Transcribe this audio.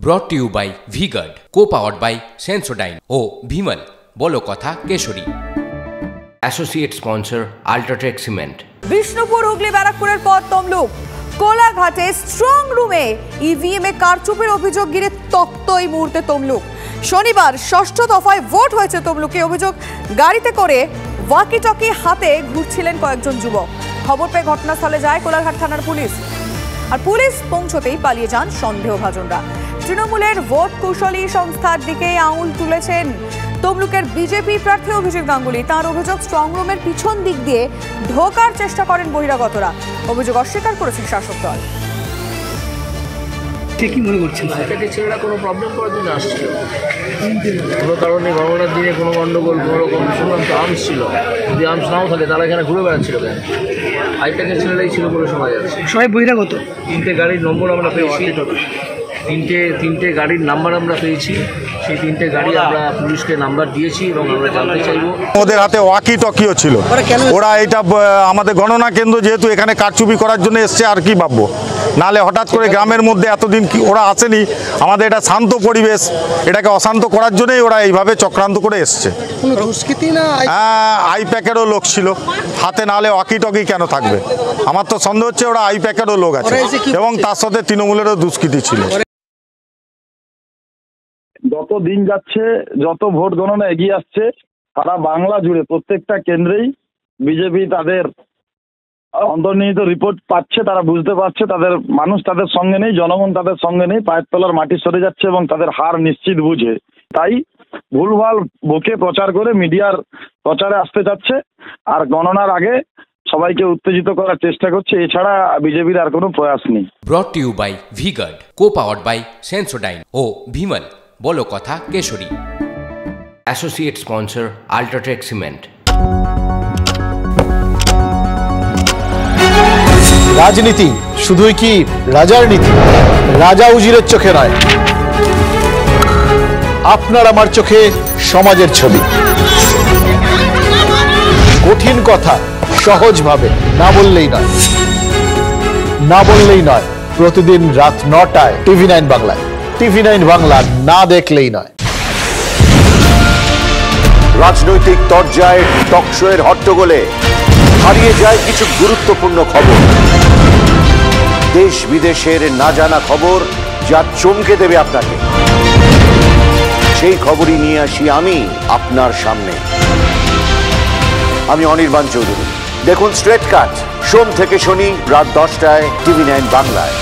Brought to you by V-Guard, co-powered by Sensodyne O Bhimal, বলো কথা Keshari. Associate sponsor Ultratech Cement। Bishnupur Hooghly ব্যারাকপুরের পর Tamluk কোলাঘাটে strong রুমে ইভিএম এ কারচুপির অভিযোগ ঘিরে তপ্ত এই মুহূর্তে তমলুক। শনিবার ষষ্ঠ দফায় ভোট হয়েছে তমলুকে। অভিযোগ, গাড়িতে করে ওয়াকি টকি হাতে ঘুরছিলেন কয়েকজন যুবক। খবর পেয়ে ঘটনাস্থলে যায় কোলাঘাট থানার পুলিশ। আর পুলিশ পৌঁছতেই পালিয়ে যান সন্দেহভাজনরা। তৃণমূলের ভোট কুশলী সংস্থার দিকে আঙুল তুলেছেন তমলুকের বিজেপি প্রার্থী অভিজিৎ গাঙ্গুলি। তার অভিযোগ, স্ট্রং রুমের পিছন দিক দিয়ে ঢোকার চেষ্টা করেন বহিরাগতরা। অভিযোগ অস্বীকার করেছেন শাসক দল। কি মনে করছেন? এটাকে ছেলেরা কোনো প্রবলেম করার জন্য আসছিল, কোনো কারণে গণনার দিনে কোনো গণ্ডগোল, কোনো রকম শুনলাম তো আর্মস ছিল। যদি আর্মস নাও থাকে তারা এখানে ঘুরে বেড়াচ্ছিল কেন? আইপ্যাকের ছেলেরাই ছিল বলে শোনা যাচ্ছে। সবাই বহিরাগত। তিনটে গাড়ির নম্বর আমরা পেয়েছি, তিনটে গাড়ির নাম্বার আমরা পেয়েছি। সেই তিনটে গাড়ি আমরা পুলিশকে নাম্বার দিয়েছি এবং আমরা জানতে চাইব। ওদের হাতে ওয়াকি টকিও ছিল। ওরা এটা আমাদের গণনা কেন্দ্র যেহেতু এখানে কারচুপি করার জন্য এসছে, আর কি ভাববো? নাহলে হঠাৎ করে গ্রামের মধ্যে এতদিন কি ওরা আসেনি। আমাদের এটা শান্ত পরিবেশ, এটাকে অশান্ত করার জন্যই ওরা এইভাবে চক্রান্ত করে এসছে। হ্যাঁ, আইপ্যাকেরও লোক ছিল হাতে, নাহলে ওয়াকি টকি কেন থাকবে? আমার তো সন্দেহ হচ্ছে ওরা আইপ্যাকেরও লোক আছে এবং তার সাথে তৃণমূলেরও দুষ্কৃতী ছিল। যত দিন যাচ্ছে, যত ভোট গণনা এগিয়ে আসছে, সারা বাংলা জুড়ে প্রত্যেকটা কেন্দ্রেই বিজেপি তাদের অন্তর্নিহিত রিপোর্ট পাচ্ছে। তারা বুঝতে পারছে তাদের মানুষ তাদের সঙ্গে নেই, জনগণ তাদের সঙ্গে নেই, পায়ের তলার মাটি সরে যাচ্ছে এবং তাদের হার নিশ্চিত বুঝে তাই ভুলভাল বকে প্রচার করে মিডিয়ার প্রচারে আসতে চাচ্ছে আর গণনার আগে সবাইকে উত্তেজিত করার চেষ্টা করছে। এছাড়া বিজেপির আর কোনো প্রয়াস নেই। Brought to you by V-Guard, co-powered by Sensodyne O Bhimal, বলো কথা Keshari. Associate sponsor Ultratech Cement। রাজনীতি শুধুই কি রাজার নীতি? রাজা উজিরের চোখে নয়, আপনার আমার চোখে সমাজের ছবি। কঠিন কথা সহজভাবে না বললেই নয়, না বললেই নয়। প্রতিদিন রাত 9টায় TV9 বাংলায়। TV9 বাংলা না দেখলেই নয়। রাজনৈতিক তরজায় টকশোয়ের হট্টগোলে হারিয়ে যায় কিছু গুরুত্বপূর্ণ খবর, দেশ বিদেশের না জানা খবর যা চমকে দেবে আপনাকে। সেই খবরই নিয়ে আসি আমি আপনার সামনে। আমি অনির্বাণ চৌধুরী। দেখুন স্ট্রেট কাট, সোম থেকে শনি রাত 10টায় TV9 বাংলায়।